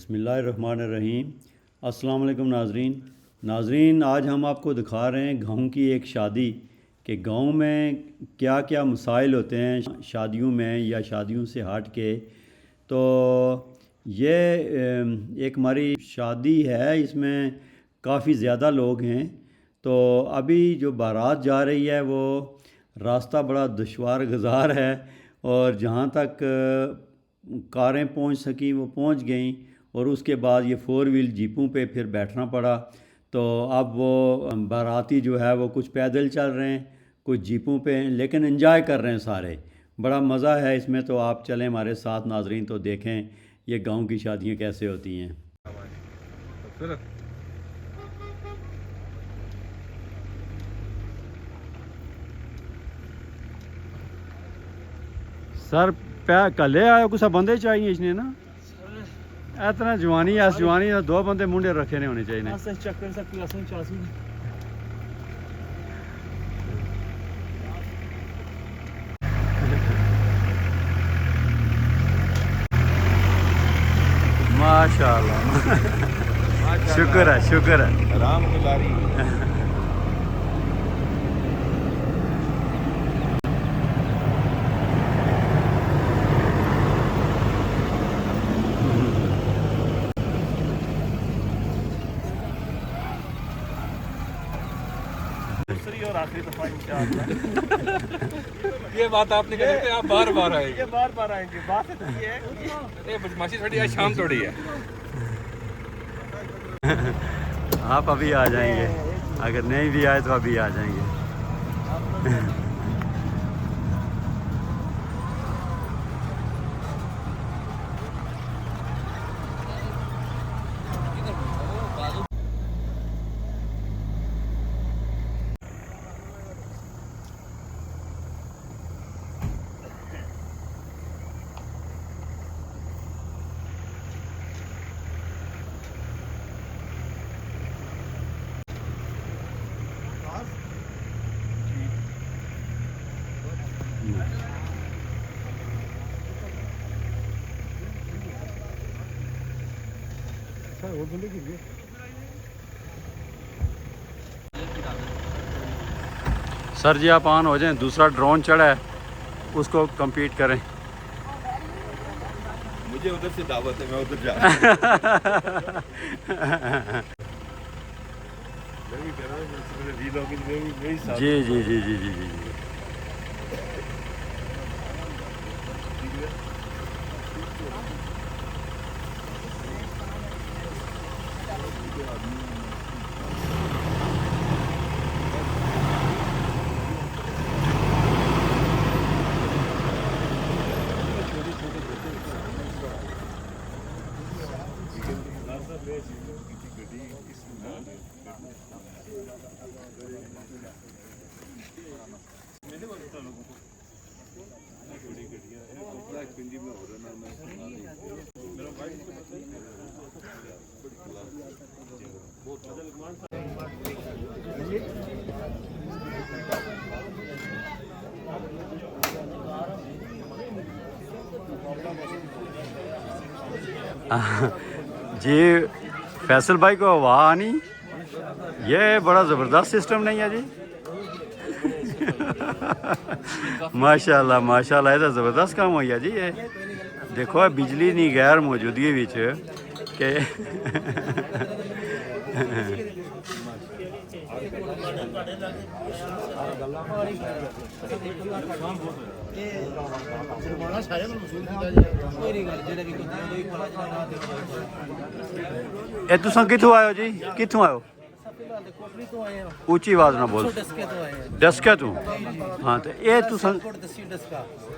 बिस्मिल्लाहिर्रहमानिर्रहीम। अस्सलाम वालेकुम नाज़रीन, आज हम आपको दिखा रहे हैं गाँव की एक शादी कि गाँव में क्या क्या मसाइल होते हैं शादियों में या शादियों से हट के। तो ये एक हमारी शादी है, इसमें काफ़ी ज़्यादा लोग हैं। तो अभी जो बारात जा रही है वो रास्ता बड़ा दुश्वार गुज़ार है और जहाँ तक कारें पहुँच सकी वो पहुँच गईं और उसके बाद ये 4 व्हील जीपों पे फिर बैठना पड़ा। तो अब वो बाराती जो है वो कुछ पैदल चल रहे हैं, कुछ जीपों पे हैं, लेकिन एंजॉय कर रहे हैं सारे। बड़ा मज़ा है इसमें। तो आप चलें हमारे साथ नाजरीन, तो देखें ये गांव की शादियां कैसे होती हैं। सर पै कले आयो कुछ बंदे चाहिए इसने ना इतना जवानी है, जवानी 2 बंदे मुंडे रखे ने होने चाहिए। माशाल्लाह शुक्र है, शुक्र है। राम गुजारी दूसरी और आखिरी दफा इंशाअल्लाह। ये बात आपने कही कि आप बार बार आएंगे। ये बार बार आएंगे। बात ये है ये बदमाशी थोड़ी है, शाम थोड़ी है। आप अभी आ जाएंगे, अगर नहीं भी आए तो अभी आ जाएंगे। सर जी आप ऑन हो जाएं, दूसरा ड्रोन चढ़ा है उसको compete करें। मुझे उधर से दावत है, मैं उधर जा जी जी जी जी जी जी जी। जी फैसल भाई को वाह आनी, ये बड़ा ज़बरदस्त सिस्टम नहीं है जी। माशाल्लाह माशाल्लाह, ये ज़बरदस्त काम हो गया जी। ये देखो बिजली नी गैर मौजूदगी विच के ए तुसां कित्थों आयो जी, कित्थों आयो? ऊंची आवाज ना बोल। डस्के तू? हाँ, तो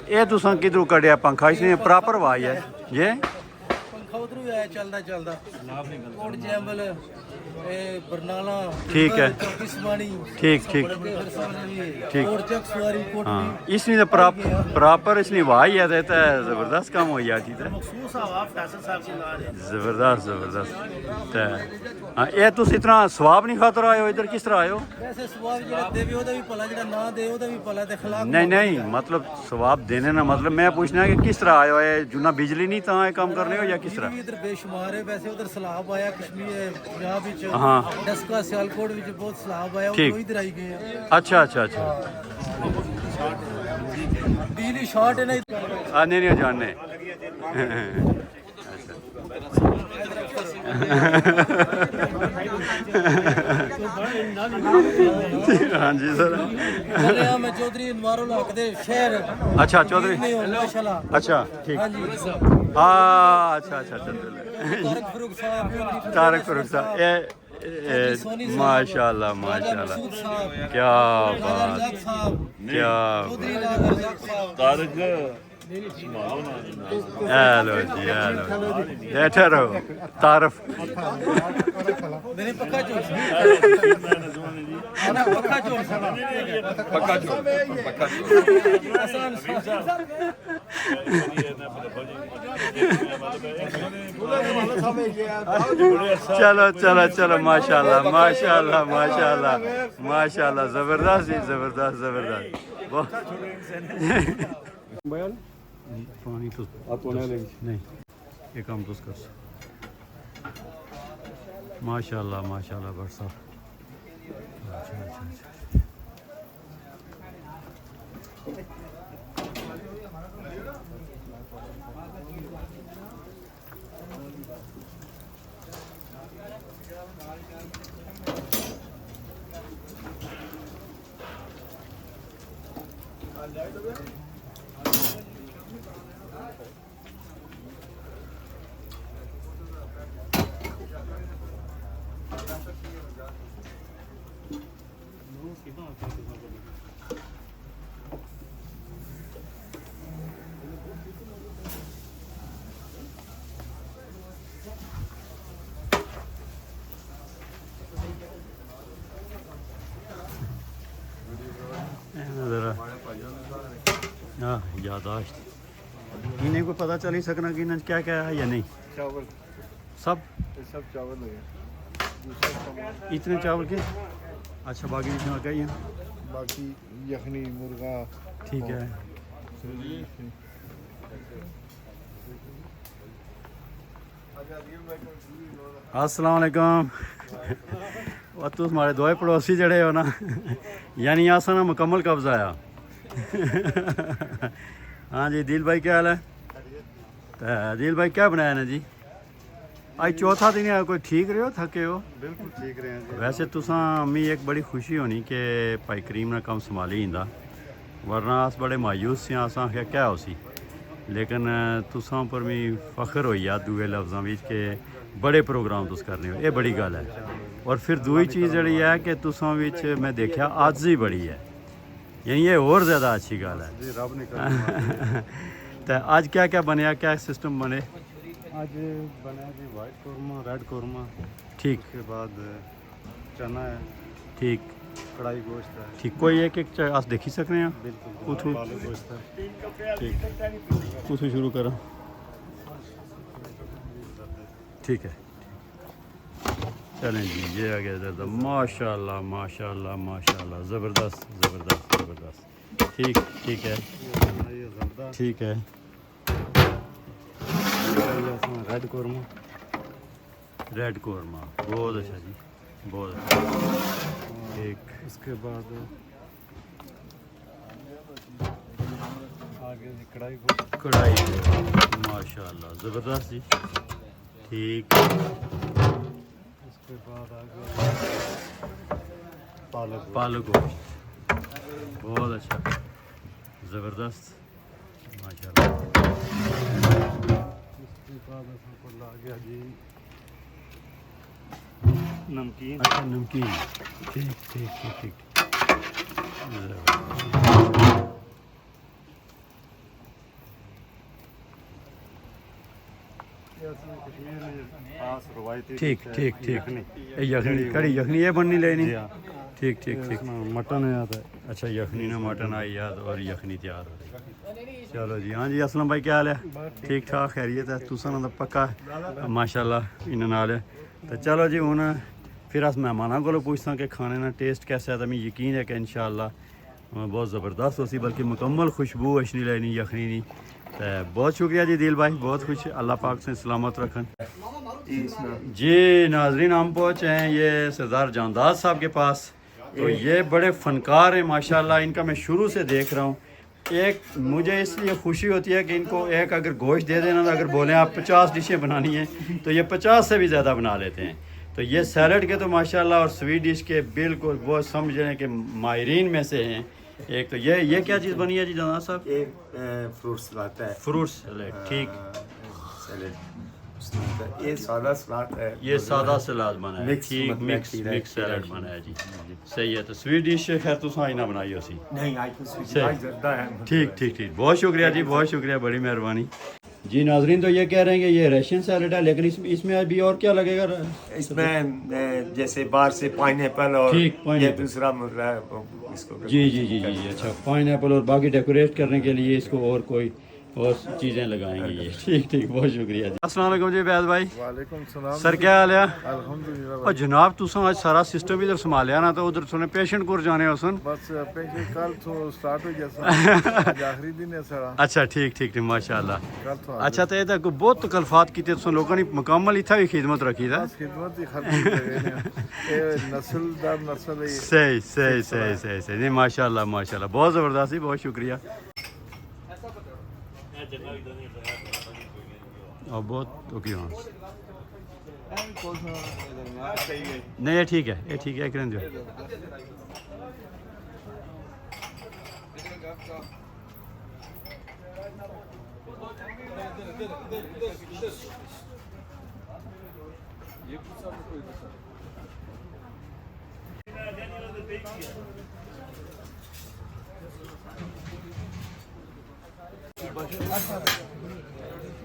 ये तुसां किधरों कढ़िया पंखा? इसने प्रॉपर आवाज है ये ठीक है, ठीक ठीक ठीक। हाँ इसने तो प्रॉपर इसने आवाज है तो ज़बरदस्त काम हो गया। ज़बरदस्त ज़बरदस्त। तो हाँ ये तुस इतना स्वाब नहीं खातर आए हो इधर, किस तरह आए हो? नहीं नहीं, मतलब स्वाब देने ना, मतलब मैं पूछना है कि किस तरह आए हो? जुना बिजली नहीं तो आए काम करने हो या किस तरह? भी इधर बेशुमार है। वैसे उधर सैलाब आया कश्मीर पंजाब विच, हाँ। डस्का सियालकोट विच बहुत सैलाब आया, ठीक। वो इधर आई गए हैं। अच्छा अच्छा अच्छा। बिजली शॉर्ट है ना आने नहीं जानने। हाँ जी सर। मैं चौधरी इनवारुल हक दे शहर। अच्छा चौधरी। नहीं हो माशाल्लाह। अच्छा ठीक। हाँ जी। हाँ अच्छा अच्छा अच्छा। तारक फरूक साहब, तारक फरूक साहब माशाल्लाह माशाल्लाह, क्या बात, क्या हेलो जी हेलो, बैठे रहो तारफ। मैंने पक्का जोड़ पक्का जोड़ चलो चलो चलो माशाल्लाह माशाल्लाह माशाल्लाह माशाल्लाह, ज़बरदस्त जी, ज़बरदस्त ज़बरदस्त। पानी तो नहीं, ये काम तो कर माशाल्लाह माशाल्लाह बरसा। अच्छा अच्छा अच्छा। हाँ यादाश्त इन्हें को पता चल ही सकना कि इन्हें क्या क्या है या नहीं। चावल सब चावल है, इतने चावल के। अच्छा बाकी इसमें क्या है? बाकी यखनी मुर्गा। ठीक है। अस्सलाम वालेकुम। और तुम हमारे दो पड़ोसी जड़े हो ना, यानी आसा ना मुकम्मल कब्जा आया। हाँ जी दिल भाई क्या हाल है? तो दिल भाई क्या बनाया ना जी? आज चौथा दिन है, कोई ठीक रहे हो, थके हो? बिल्कुल ठीक रहे हैं। वैसे तुसा मी एक बड़ी खुशी होनी कि भाई करीम ने कम संभाली इंदा, वरना अस बड़े मायूस से अस आख्या क्या हो सी, लेकिन तुसा पर मी फख्र होइया दूए लफ्जां विच के बड़े प्रोग्राम तुस करने हो, ये बड़ी गल है। और फिर दूई चीज़ जड़ी है कि तुसा विच मैं देखा आजी बड़ी है, यानी ये और ज़्यादा अच्छी गल है। जी रब ने कर। तो आज क्या क्या बनया, क्या सिस्टम बने? आज बना जी वाइट कौरमा, रेड कौरमा, ठीक उसके बाद चना है, ठीक कढ़ाई गोश्त है। ठीक। कोई एक एक अस देखी सकते हैं? बिल्कुल उठो। आलू गोश्त है। ठीक उसे शुरू करो। ठीक है चलें जी, ये आ गया ज़रा। माशाल्लाह माशाल्लाह माशाल्लाह, ज़बरदस्त ज़बरदस्त ज़बरदस्त। ठीक ठीक है ये जर्दा, ठीक है। रेड कौरमा, रेड कौरमा बहुत अच्छा जी, बहुत अच्छा। ठीक उसके बाद आगे जी कढ़ाई गोश्त, कढ़ाई माशाल्लाह ज़बरदस्त जी। ठीक उसके बाद आगे पालक गोश्त। पालक गोश्त बहुत अच्छा ज़बरदस्त माशाल्लाह। उसके बाद को ला गया जी नमकीन। अच्छा नमकीन। ठीक ठीक ठीक ठीक। कश्मीर में खास रवायती ठीक डिश है ठीक ठीक। यखनी। ये यखनी कड़ी यखनी ये बननी लेनी। जी हाँ। ठीक ठीक ठीक। इसमें मटन है आता है। अच्छा यखनी ना मटन आई याद और यखनी तैयार हो रही। चलो जी। हाँ जी असलम भाई क्या हाल है? ठीक ठाक खैरियत है? तुसा ना पक्का माशाल्लाह इन्हें नाल है। तो चलो जी हूँ फिर अस मेहमानों को पूछता कि खाने का टेस्ट कैसा है। तो मैं यकीन है कि इंशाअल्लाह बहुत ज़बरदस्त हो सी, बल्कि मुकम्मल खुशबू अशनी लेनी यखनी नी। तो बहुत शुक्रिया जी दिल भाई, बहुत खुश, अल्लाह पाक से सलामत रखन। जी नाजरीन, हम पहुँचे हैं ये सरदार जानदाद साहब के पास। तो ये बड़े फ़नकार हैं माशाल्लाह, इनका मैं शुरू से देख रहा हूँ। एक मुझे इसलिए खुशी होती है कि इनको एक अगर गोश्त दे देना, तो अगर बोलें आप 50 डिशें बनानी हैं तो ये 50 से भी ज़्यादा बना लेते हैं। तो ये सैलड के तो माशाल्लाह और स्वीट डिश के बिल्कुल वो समझ रहे हैं कि माहिरीन में से हैं। एक तो ये क्या चीज़ बनी है जी जानदाद साहब? ये फ्रूट सलाद है। फ्रूट सैलेड, ठीक। सैलेड ये सादा सलाद है। ये सादा सलाद बना है, ठीक। मिक्स सैलड बना है जी, सही है। तो स्वीट डिश खैर तुम आई ना बनाई उसी नहीं आई कुछ ठीक ठीक ठीक, बहुत शुक्रिया जी, बहुत शुक्रिया, बड़ी मेहरबानी जी। नाजरीन तो ये कह रहे हैं कि ये रशियन सैलड है, लेकिन इसमें अभी और क्या लगेगा? इसमें जैसे बाहर से पाइनएप्पल और ठीक, ये पाइनएप्पल। दूसरा मुर्गा है इसको जी जी जी जी, अच्छा पाइनएप्पल और बाकी डेकोरेट करने के लिए इसको और कोई और चीज़ें लगाएंगे ये, ठीक ठीक, बहुत शुक्रिया जी। अस्सलाम वालेकुम जी बैद भाई। वालेकुम सलाम। सर क्या हाल है? अल्हम्दुलिल्लाह। और जनाब तुम आज सारा सिस्टम इधर संभालिया ना, तो उधर सुने पेशेंट को जाने हो सुन। बस पेशेंट कल तो स्टार्ट हो गया सर, आज आखिरी दिन है सर। अच्छा ठीक ठीक ठीक, माशाल्लाह। कल तो अच्छा तो ये बहुत तकलफात की थी लोगों ने मुकम्मल इतना भी खिदमत रखी था। बस खिदमत ही खत्म ये नस्ल दर नस्ल है। सही सही सही सही सही, नहीं माशाल्लाह माशाल्लाह, बहुत ज़बरदस्त ही, बहुत शुक्रिया। और बहुत ओके हाँ, नहीं ये ठीक है, ये ठीक है, करें दो।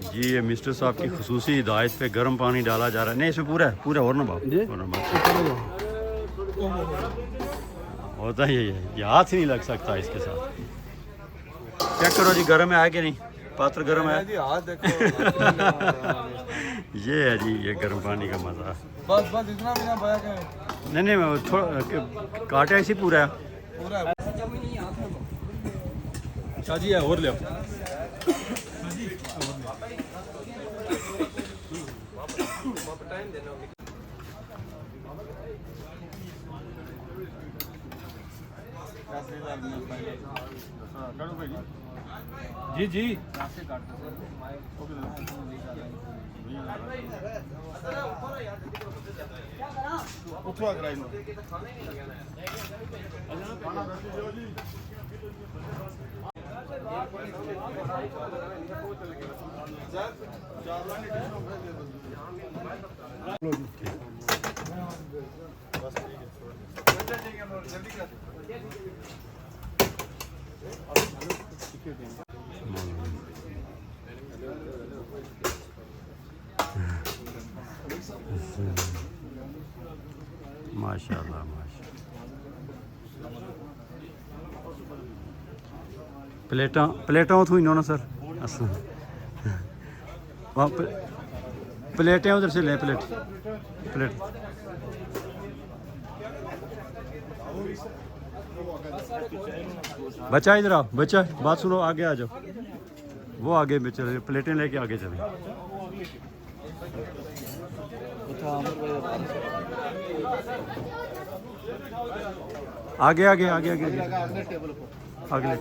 जी ये मिस्टर साहब की खुसूसी हिदायत पे गर्म पानी डाला जा रहा है। नहीं इसमें पूरा है, पूरा और ना बाप, और ना बाप। होता ही है, ये हाथ ही नहीं लग सकता इसके साथ। चेक करो जी गर्म है कि नहीं, पात्र गर्म है। ये है जी ये गर्म पानी का मज़ा। बस बस इतना भी ना बया के नहीं नहीं मैं थोड़ा काटा ऐसे पूरा है। पूरा अच्छा जी है और ले जी जी उठवा कराई नो माशाल्लाह माशा। प्लेटा प्लेटा उतो ही ना सर, वहाँ प्लेटें उधर से लें, प्लेट प्लेट बच्चा इधर आओ, बच्चा बात सुनो, आगे आ जाओ, वो आगे में चले, प्लेटें लेके आगे चले। आगे आगे आगे आगे आगे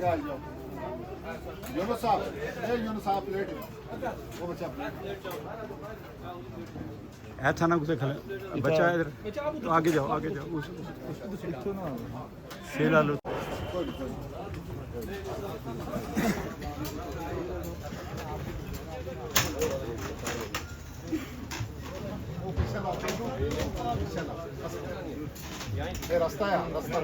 है था ना कुछ खा बच्चा इधर, तो आगे जाओ आगे जाओ, उस से ला लो। रास्ता है, रास्ता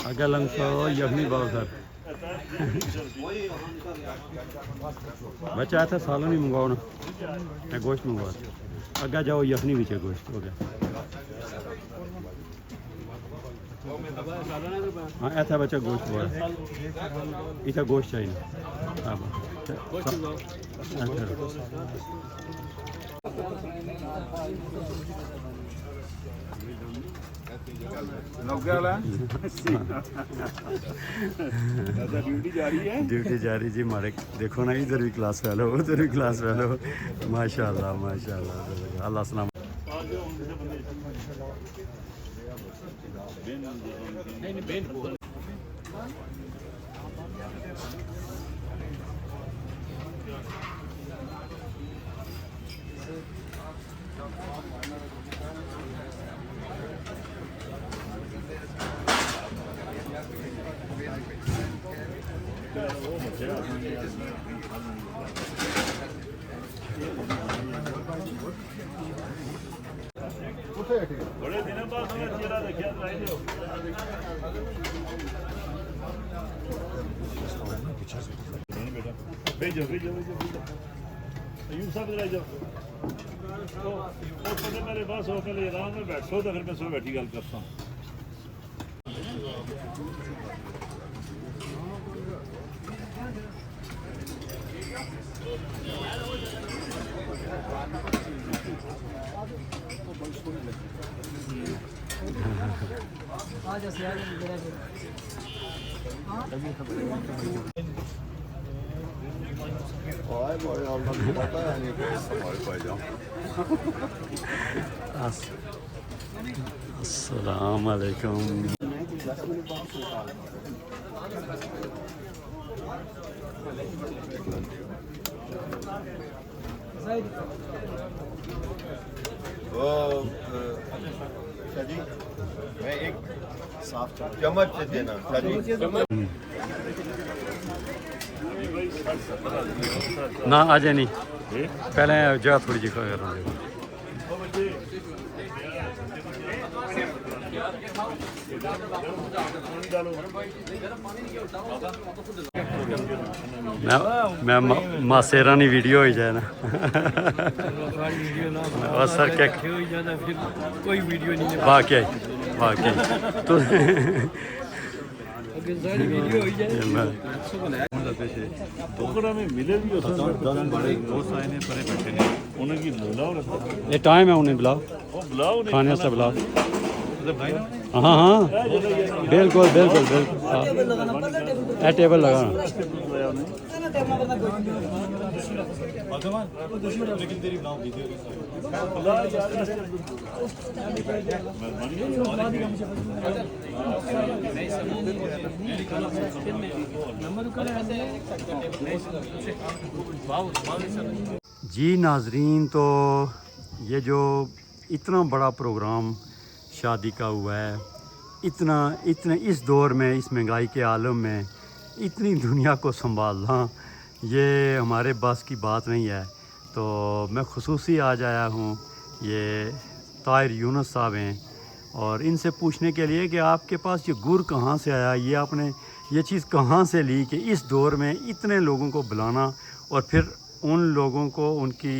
आगे लंग सो यखनी बाबू सर बच्चा आया था सालन ही मंगवाओ ना मैं गोश्त मंगवा अग्गा जाओ यखनी भी चाहिए गोश्त हो गया हाँ ऐसा बच्चा गोश्त हुआ इतना गोश्त चाहिए हाँ ड्यूटी जारी जी हमारे देखो ना इधर भी क्लास फेलो उधर भी क्लास फेलो माशाल्लाह माशाल्लाह अल्लाह सलाम बड़े दिनों बाद हमें चेहरा देखा भेजो भेजो भेजो यूं सब इधर जाओ तो पहले मेरे पास हो पहले आराम में बैठो तो फिर मैं सो बैठी गल करता हूँ अस्सलाम वालेकुम शादी मैं एक साफ चम्मच से देना शादी ना आ जाए नहीं पहले जगह थोड़ी जी कर रहा हूँ मैं मासेरानी वीडियो हो जाए ना और सर क्या कोई वीडियो नहीं वाकई वाकई तो वीडियो हो जाए टोकरा में मिले भी होता है बड़े दोस्त आए ने परे बैठे ने उन्हें की बुलाओ ये टाइम है उन्हें बुलाओ वो बुलाओ खाने से बुलाओ हाँ हाँ बिल्कुल बिल्कुल बिल्कुल टेबल लगाना जी नाजरीन तो ये जो इतना बड़ा प्रोग्राम शादी का हुआ है इतने इस दौर में इस महंगाई के आलम में इतनी दुनिया को संभालना ये हमारे बस की बात नहीं है तो मैं खुसूसी आज आया हूँ ये ताहिर यूनुस साहब हैं और इनसे पूछने के लिए कि आपके पास ये गुर कहाँ से आया ये आपने ये चीज़ कहाँ से ली कि इस दौर में इतने लोगों को बुलाना और फिर उन लोगों को उनकी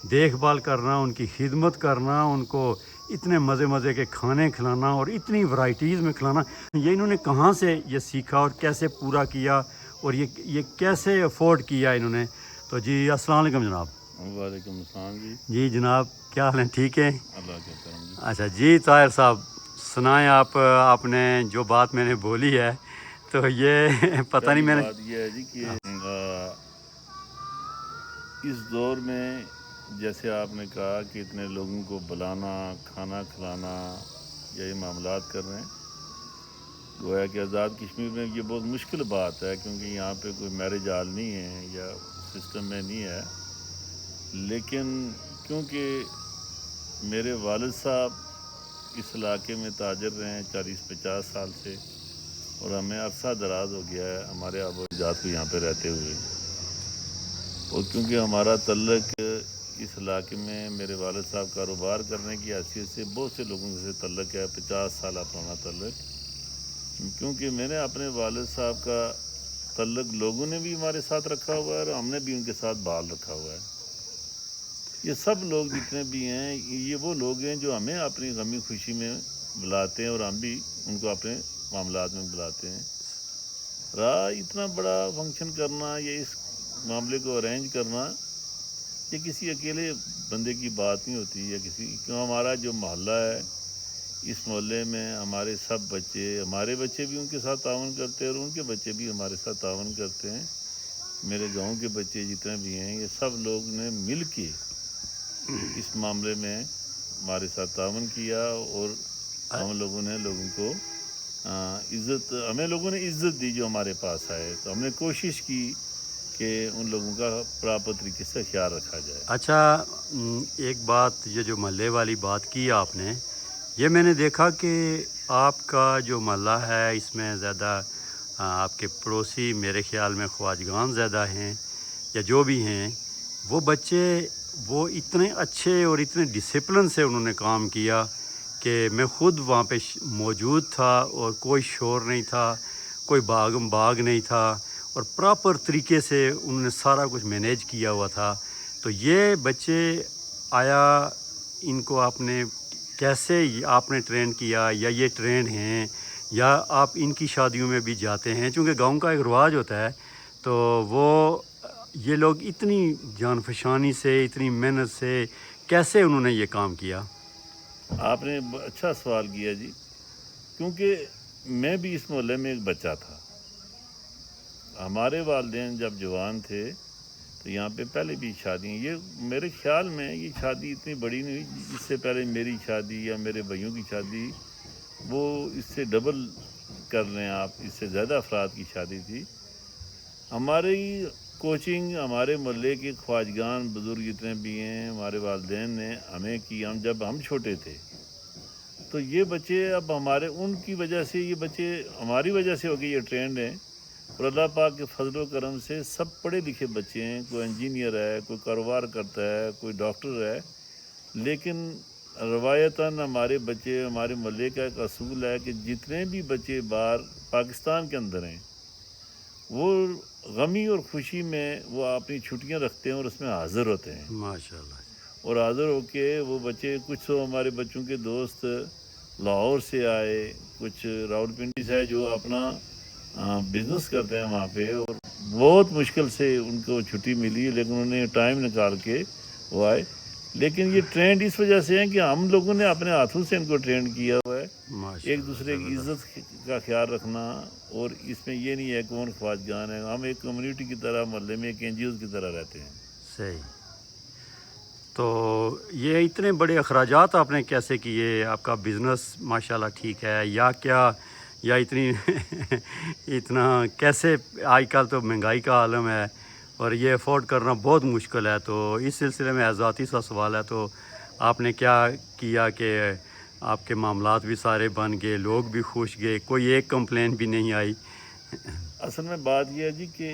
देखभाल करना उनकी खिदमत करना उनको इतने मज़े के खाने खिलाना और इतनी वैरायटीज़ में खिलाना ये इन्होंने कहाँ से ये सीखा और कैसे पूरा किया और ये कैसे अफोर्ड किया इन्होंने तो जी अस्सलाम वालेकुम जनाब वालेकुम अस्सलाम जी जनाब क्या हाल है ठीक है अल्लाह के करम अच्छा जी ताहिर साहब सुनाएं आपने जो बात मैंने बोली है तो ये पता नहीं मैंने बात ये है जी कि इस दौर में जैसे आपने कहा कि इतने लोगों को बुलाना खाना खिलाना यही मामलात कर रहे हैं गोया कि आज़ाद कश्मीर में ये बहुत मुश्किल बात है क्योंकि यहाँ पे कोई मैरिज हॉल नहीं है या सिस्टम में नहीं है लेकिन क्योंकि मेरे वालिद साहब इस इलाके में ताजर रहे हैं 40-50 साल से और हमें अरसा दराज हो गया है हमारे आबोजात को यहाँ पे रहते हुए और क्योंकि हमारा तल्लक इस इलाके में मेरे वालिद साहब कारोबार करने की हैसियत से बहुत से लोगों से तल्लक है 50 साल पुराना तल्लक क्योंकि मैंने अपने वालिद साहब का तल्लक लोगों ने भी हमारे साथ रखा हुआ है और हमने भी उनके साथ बाल रखा हुआ है। ये सब लोग जितने भी हैं ये वो लोग हैं जो हमें अपनी गमी खुशी में बुलाते हैं और हम भी उनको अपने मामलात में बुलाते हैं। रहा इतना बड़ा फंक्शन करना या इस मामले को अरेंज करना ये किसी अकेले बंदे की बात नहीं होती या किसी, क्यों हमारा जो मोहल्ला है इस मोहल्ले में हमारे सब बच्चे, हमारे बच्चे भी उनके साथ ताउन करते हैं और उनके बच्चे भी हमारे साथ ताउन करते हैं। मेरे गांव के बच्चे जितने भी हैं ये सब लोग ने मिल के इस मामले में हमारे साथ ताउन किया और हम लोगों ने लोगों को हमें लोगों ने इज़्ज़त दी जो हमारे पास आए, तो हमने कोशिश की कि उन लोगों का प्रॉपर तरीके से ख्याल रखा जाए। अच्छा, एक बात, ये जो महल्ले वाली बात की आपने, ये मैंने देखा कि आपका जो महल्ला है इसमें ज़्यादा आपके पड़ोसी मेरे ख़्याल में ख्वाजगान ज़्यादा हैं या जो भी हैं, वो बच्चे वो इतने अच्छे और इतने डिसिप्लिन से उन्होंने काम किया कि मैं ख़ुद वहाँ पे मौजूद था और कोई शोर नहीं था, कोई बाग नहीं था और प्रॉपर तरीके से उन्होंने सारा कुछ मैनेज किया हुआ था। तो ये बच्चे आया, इनको आपने कैसे आपने ट्रेन किया या ये ट्रेन हैं या आप इनकी शादियों में भी जाते हैं? क्योंकि गांव का एक रिवाज होता है, तो वो ये लोग इतनी जानफशानी से, इतनी मेहनत से कैसे उन्होंने ये काम किया? आपने अच्छा सवाल किया जी, क्योंकि मैं भी इस मोहल्ले में एक बच्चा था। हमारे वालिदैन जब जवान थे तो यहाँ पे पहले भी शादी, ये मेरे ख्याल में ये शादी इतनी बड़ी नहीं हुई, इससे पहले मेरी शादी या मेरे भाइयों की शादी वो इससे डबल कर लें आप, इससे ज़्यादा अफराद की शादी थी। हमारी कोचिंग हमारे मोहल्ले के ख्वाजगान बुज़ुर्ग जितने भी हैं हमारे वालिदैन ने हमें की, हम जब हम छोटे थे तो ये बच्चे अब हमारे उनकी वजह से, ये बच्चे हमारी वजह से हो गए ये ट्रेंड हैं और अल्लाह पाक के फजल करम से सब पढ़े लिखे बच्चे हैं। कोई इंजीनियर है, कोई कारोबार करता है, कोई डॉक्टर है, लेकिन रवायतन हमारे बच्चे, हमारे मोहल्ले का एक असूल है कि जितने भी बच्चे बाहर पाकिस्तान के अंदर हैं वो गमी और खुशी में वो अपनी छुट्टियां रखते हैं और उसमें हाज़िर होते हैं माशाल्लाह। और हाज़िर होके वो बच्चे, कुछ तो हमारे बच्चों के दोस्त लाहौर से आए, कुछ रावलपिंडी से आए जो अपना बिज़नेस करते हैं वहाँ पे, और बहुत मुश्किल से उनको छुट्टी मिली लेकिन उन्होंने टाइम निकाल के वो आए। लेकिन ये ट्रेंड इस वजह से है कि हम लोगों ने अपने हाथों से इनको ट्रेंड किया हुआ है, एक दूसरे की इज़्ज़त का ख्याल रखना। और इसमें ये नहीं है कौन ख्वाजगान है, हम एक कम्युनिटी की तरह मोहल्ले में एक NGOs की तरह रहते हैं। सही। तो ये इतने बड़े अखराजात आपने कैसे किए? आपका बिज़नेस माशाल्लाह ठीक है या क्या, या इतनी इतना कैसे? आजकल तो महंगाई का आलम है और ये अफोर्ड करना बहुत मुश्किल है, तो इस सिलसिले में ज़ाती सा सवाल है, तो आपने क्या किया कि आपके मामलात भी सारे बन गए, लोग भी खुश गए, कोई एक कंप्लेन भी नहीं आई? असल में बात यह है जी कि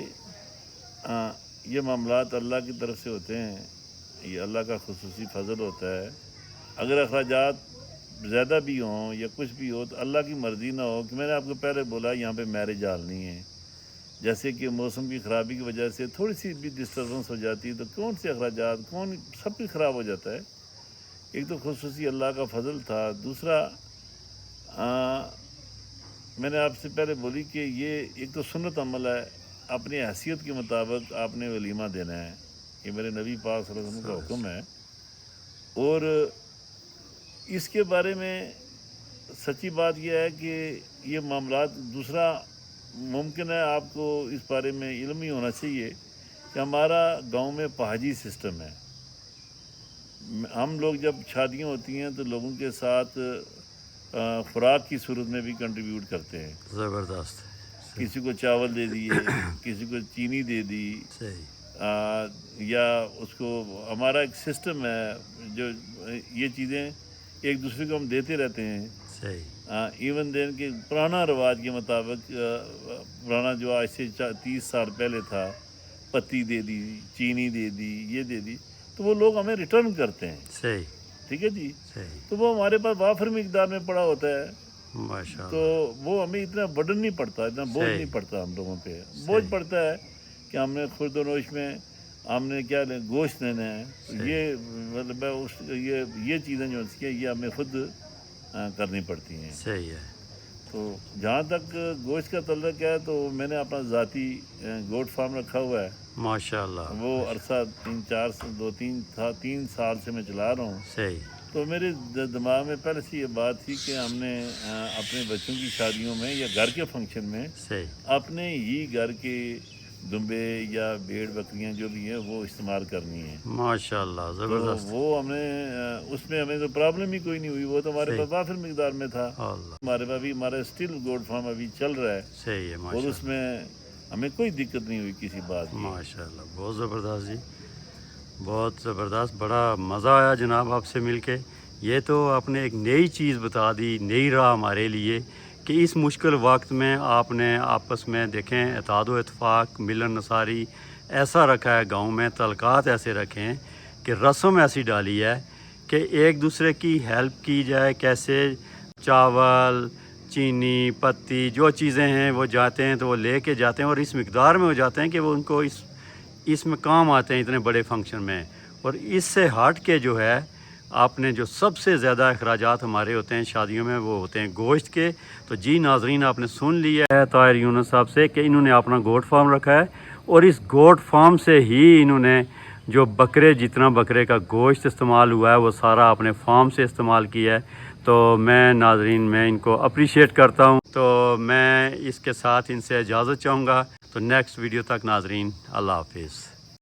ये मामलात अल्लाह की तरफ से होते हैं, ये अल्लाह का खुसूसी फजल होता है। अगर अखराजात ज़्यादा भी हों या कुछ भी हो तो अल्लाह की मर्ज़ी ना हो कि मैंने आपको पहले बोला यहाँ पे मैरिज हाल नहीं है, जैसे कि मौसम की ख़राबी की वजह से थोड़ी सी भी डिस्टर्बेंस हो जाती है तो कौन से अखराजात, कौन सब कुछ ख़राब हो जाता है। एक तो खुसूसी अल्लाह का फजल था, दूसरा मैंने आपसे पहले बोली कि ये एक तो सुन्नत अमल है, अपनी हैसियत के मुताबिक आपने वलीमा देना है, ये मेरे नबी पाक सल्लल्लाहु अलैहि वसल्लम का हुक्म है। और इसके बारे में सच्ची बात यह है कि ये मामलात, दूसरा मुमकिन है आपको इस बारे में इल्म ही होना चाहिए कि हमारा गांव में पहाजी सिस्टम है। हम लोग जब शादियां होती हैं तो लोगों के साथ खुराक की सूरत में भी कंट्रीब्यूट करते हैं। ज़बरदस्त। किसी को चावल दे दिए, किसी को चीनी दे दी, सही। या उसको, हमारा एक सिस्टम है जो ये चीज़ें एक दूसरे को हम देते रहते हैं। सही। इवन देन के पुराना रिवाज के मुताबिक, पुराना जो आज से 30 साल पहले था, पत्ती दे दी, चीनी दे दी, ये दे दी, तो वो लोग हमें रिटर्न करते हैं। सही। ठीक है जी। सही। तो वो हमारे पास वाफर मिकदार में पड़ा होता है माशाल्लाह। तो वो हमें इतना बर्डन नहीं पड़ता, इतना बोझ सही। नहीं पड़ता हम लोगों पे। बोझ पड़ता है कि हमने खुर्दनोश में हमने क्या गोश्त लेना है, तो ये मतलब उस ये चीज़ें जो उसकी ये हमें खुद करनी पड़ती हैं। सही है। तो जहाँ तक गोश्त का तल्लुक़ है तो मैंने अपना ज़ाती गोट फार्म रखा हुआ है। माशाल्लाह। वो अरसा 3 साल से मैं चला रहा हूँ। सही। तो मेरे दिमाग में पहले से ये बात थी कि हमने अपने बच्चों की शादियों में या घर के फंक्शन में सही। अपने ही घर के दुम्बे या भेड़ बकरियां जो भी हैं वो इस्तेमाल करनी है। माशाल्लाह, तो ज़बरदस्त। वो हमने उसमें हमें तो प्रॉब्लम ही कोई नहीं हुई, वो तो हमारे सही। पास वाफिर मिकदार में था। अल्लाह। हमारे पास भी हमारा स्टिल गोट फार्म अभी चल रहा है सही है। और माशाल्लाह। उसमें हमें कोई दिक्कत नहीं हुई किसी बात की। माशाल्लाह, बहुत ज़बरदस्त जी, बहुत ज़बरदस्त। बड़ा मज़ा आया जनाब आपसे मिलके। ये तो आपने एक नई चीज़ बता दी, नई राह हमारे लिए कि इस मुश्किल वक्त में आपने आपस में देखें इत्तेहाद व इत्तेफाक, मिलन नसारी ऐसा रखा है गांव में, तलकात ऐसे रखे हैं कि रस्म ऐसी डाली है कि एक दूसरे की हेल्प की जाए। कैसे चावल, चीनी, पत्ती जो चीज़ें हैं वो जाते हैं तो वो लेके जाते हैं और इस मिकदार में हो जाते हैं कि वो उनको इसमें काम आते हैं इतने बड़े फंक्शन में। और इससे हट के जो है आपने जो सबसे ज़्यादा अखराजात हमारे होते हैं शादियों में वो होते हैं गोश्त के। तो जी नाजरीन, आपने सुन लिया है ताहिर यूनुस साहब से कि इन्होंने अपना गोट फार्म रखा है और इस गोट फार्म से ही इन्होंने जो बकरे, जितना बकरे का गोश्त इस्तेमाल हुआ है वो सारा अपने फार्म से इस्तेमाल किया है। तो मैं नाजरीन मैं इनको अप्रिशिएट करता हूँ। तो मैं इसके साथ इनसे इजाज़त चाहूँगा। तो नेक्स्ट वीडियो तक नाजरीन, अल्लाह हाफिज़।